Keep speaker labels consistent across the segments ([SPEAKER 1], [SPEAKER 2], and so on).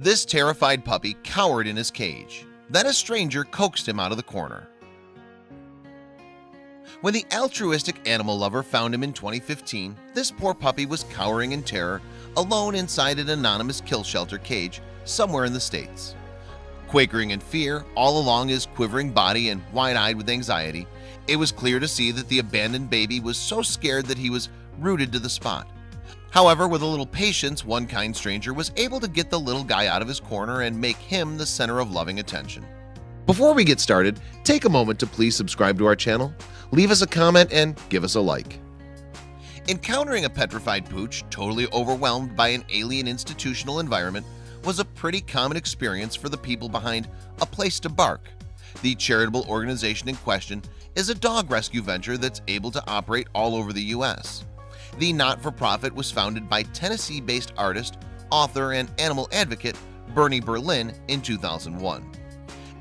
[SPEAKER 1] This terrified puppy cowered in his cage. Then a stranger coaxed him out of the corner. When the altruistic animal lover found him in 2015, this poor puppy was cowering in terror, alone inside an anonymous kill shelter cage somewhere in the States. Quaking in fear all along his quivering body and wide-eyed with anxiety, it was clear to see that the abandoned baby was so scared that he was rooted to the spot. However, with a little patience, one kind stranger was able to get the little guy out of his corner and make him the center of loving attention. Before we get started, take a moment to please subscribe to our channel, leave us a comment, and give us a like. Encountering a petrified pooch totally overwhelmed by an alien institutional environment was a pretty common experience for the people behind A Place to Bark. The charitable organization in question is a dog rescue venture that's able to operate all over the US. The not-for-profit was founded by Tennessee-based artist, author, and animal advocate Bernie Berlin in 2001.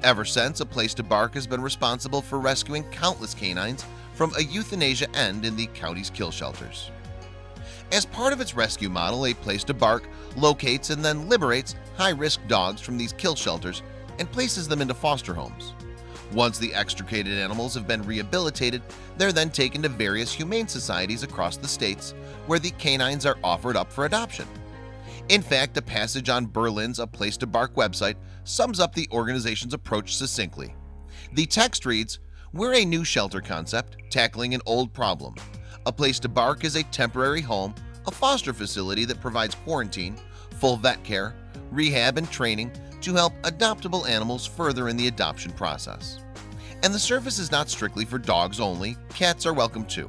[SPEAKER 1] Ever since, A Place to Bark has been responsible for rescuing countless canines from a euthanasia end in the county's kill shelters. As part of its rescue model, A Place to Bark locates and then liberates high-risk dogs from these kill shelters and places them into foster homes. Once the extricated animals have been rehabilitated, they're then taken to various humane societies across the states where the canines are offered up for adoption. In fact, a passage on Berlin's A Place to Bark website sums up the organization's approach succinctly. The text reads, "We're a new shelter concept tackling an old problem. A Place to Bark is a temporary home, a foster facility that provides quarantine, full vet care, rehab, and training to help adoptable animals further in the adoption process. And the service is not strictly for dogs only, cats are welcome too.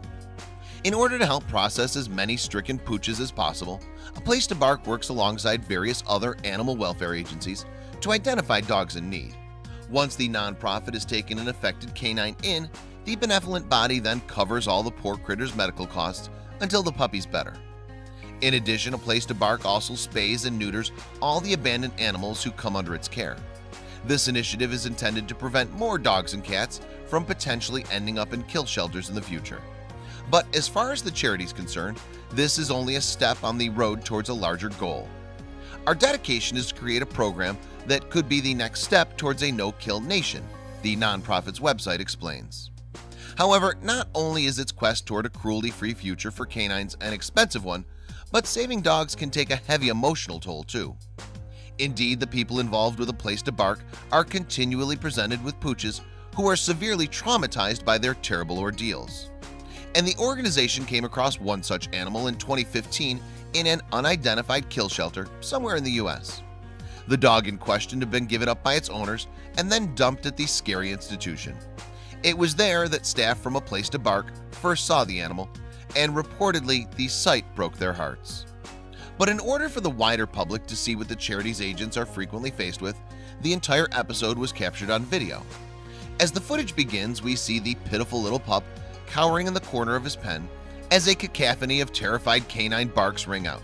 [SPEAKER 1] In order to help process as many stricken pooches as possible, A Place to Bark works alongside various other animal welfare agencies to identify dogs in need. Once the nonprofit has taken an affected canine in, the benevolent body then covers all the poor critter's medical costs until the puppy's better. In addition, A Place to Bark also spays and neuters all the abandoned animals who come under its care. This initiative is intended to prevent more dogs and cats from potentially ending up in kill shelters in the future. But as far as the charity is concerned, this is only a step on the road towards a larger goal. Our dedication is to create a program that could be the next step towards a no-kill nation, the nonprofit's website explains. However, not only is its quest toward a cruelty-free future for canines an expensive one, but saving dogs can take a heavy emotional toll too. Indeed, the people involved with A Place to Bark are continually presented with pooches who are severely traumatized by their terrible ordeals. And the organization came across one such animal in 2015 in an unidentified kill shelter somewhere in the US. The dog in question had been given up by its owners and then dumped at the scary institution. It was there that staff from A Place to Bark first saw the animal, and reportedly the sight broke their hearts. But in order for the wider public to see what the charity's agents are frequently faced with, the entire episode was captured on video. As the footage begins, we see the pitiful little pup cowering in the corner of his pen as a cacophony of terrified canine barks ring out.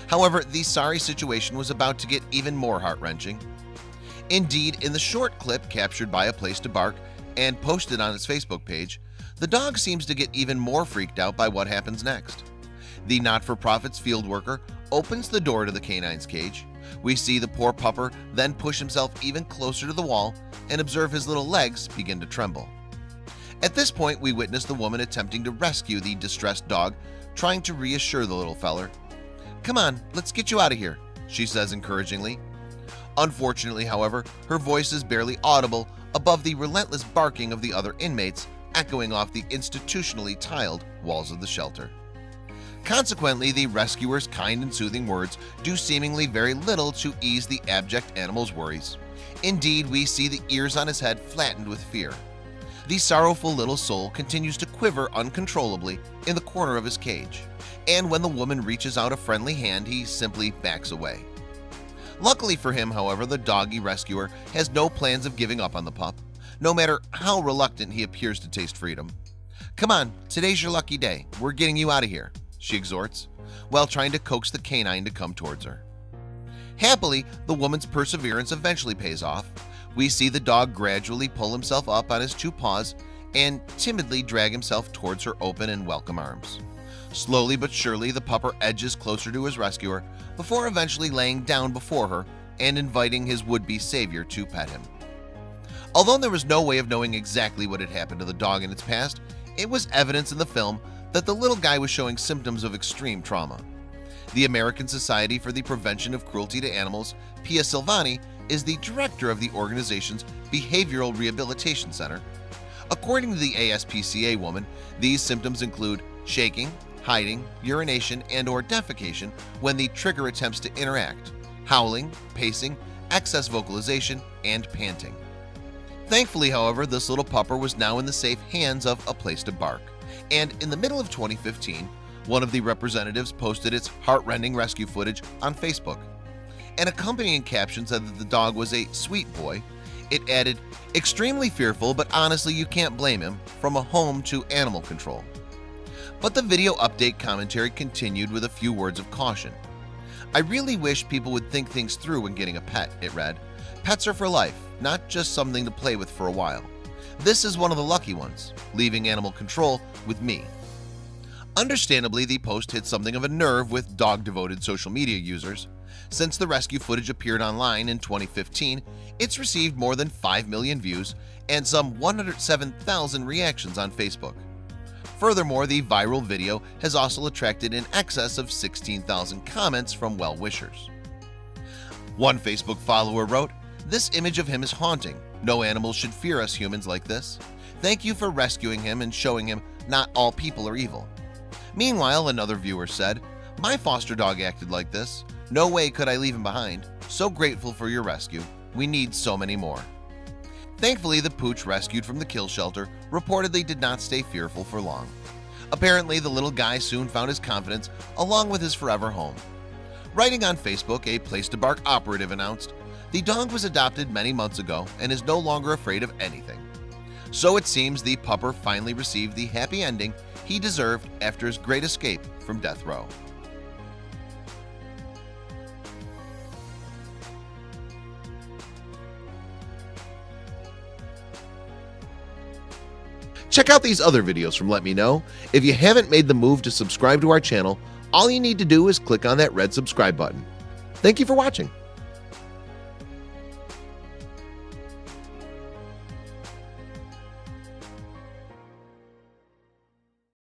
[SPEAKER 1] However, the sorry situation was about to get even more heart-wrenching. Indeed, in the short clip captured by A Place to Bark and posted on its Facebook page, the dog seems to get even more freaked out by what happens next. The not-for-profit's field worker opens the door to the canine's cage. We see the poor pupper then push himself even closer to the wall and observe his little legs begin to tremble. At this point, we witness the woman attempting to rescue the distressed dog, trying to reassure the little feller. "Come on, let's get you out of here," she says encouragingly. Unfortunately, however, her voice is barely audible above the relentless barking of the other inmates, echoing off the institutionally tiled walls of the shelter. Consequently, the rescuer's kind and soothing words do seemingly very little to ease the abject animal's worries. Indeed, we see the ears on his head flattened with fear. The sorrowful little soul continues to quiver uncontrollably in the corner of his cage, and when the woman reaches out a friendly hand, he simply backs away. Luckily for him, however, the doggy rescuer has no plans of giving up on the pup, no matter how reluctant he appears to taste freedom. "Come on, today's your lucky day. We're getting you out of here," she exhorts, while trying to coax the canine to come towards her. Happily, the woman's perseverance eventually pays off. We see the dog gradually pull himself up on his two paws and timidly drag himself towards her open and welcome arms. Slowly but surely, the pupper edges closer to his rescuer before eventually laying down before her and inviting his would-be savior to pet him. Although there was no way of knowing exactly what had happened to the dog in its past, it was evidence in the film that the little guy was showing symptoms of extreme trauma. The American Society for the Prevention of Cruelty to Animals, Pia Silvani, is the director of the organization's Behavioral Rehabilitation Center. According to the ASPCA woman, these symptoms include shaking, hiding, urination, and/or defecation when the trigger attempts to interact, howling, pacing, excess vocalization, and panting. Thankfully, however, this little pupper was now in the safe hands of A Place to Bark, and in the middle of 2015, one of the representatives posted its heart-rending rescue footage on Facebook. An accompanying caption said that the dog was a sweet boy. It added, "Extremely fearful, but honestly you can't blame him, from a home to animal control." But the video update commentary continued with a few words of caution. "I really wish people would think things through when getting a pet," it read. "Pets are for life, not just something to play with for a while. This is one of the lucky ones, leaving animal control with me." Understandably, the post hit something of a nerve with dog-devoted social media users. Since the rescue footage appeared online in 2015, it's received more than 5 million views and some 107,000 reactions on Facebook. Furthermore, the viral video has also attracted in excess of 16,000 comments from well-wishers. One Facebook follower wrote, "This image of him is haunting. No animals should fear us humans like this. Thank you for rescuing him and showing him not all people are evil." Meanwhile, another viewer said, "My foster dog acted like this. No way could I leave him behind. So grateful for your rescue. We need so many more." Thankfully, the pooch rescued from the kill shelter reportedly did not stay fearful for long. Apparently, the little guy soon found his confidence along with his forever home. Writing on Facebook, A Place to Bark operative announced, "The dog was adopted many months ago and is no longer afraid of anything." So it seems the pupper finally received the happy ending he deserved after his great escape from death row. Check out these other videos from Let Me Know. If you haven't made the move to subscribe to our channel, all you need to do is click on that red subscribe button. Thank you for watching.